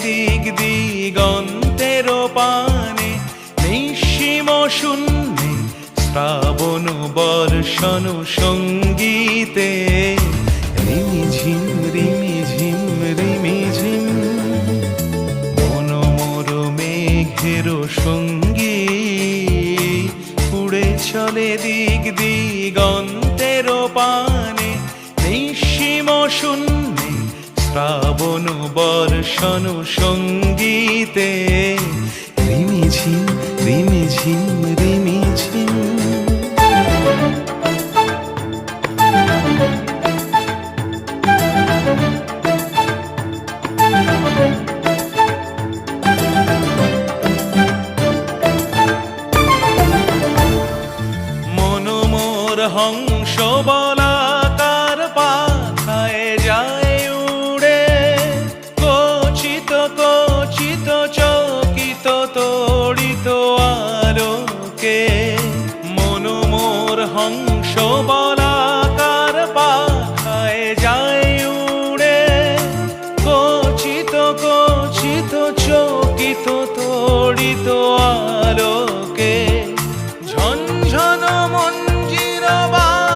দিক দিগন্তের পানে, নিঃসীম শূন্যে শ্রাবণ বর্ষণ সঙ্গীতে। রিমিঝিম রিমিঝিম রিমিঝিম মন মোর মেঘের সঙ্গী, উড়ে চলে দিক দিগন্তের পানে, নিঃসীম শূন্যে শ্রাবণ বর্ষণ সঙ্গীতে। রিমিঝিম রিমিঝিম রিমিঝিম। মন মোর হংস বলাকার পাখায় যায় উড়ে, কচিত কচিত চকিত তড়িত আলোকে। মন মোর হংস বলা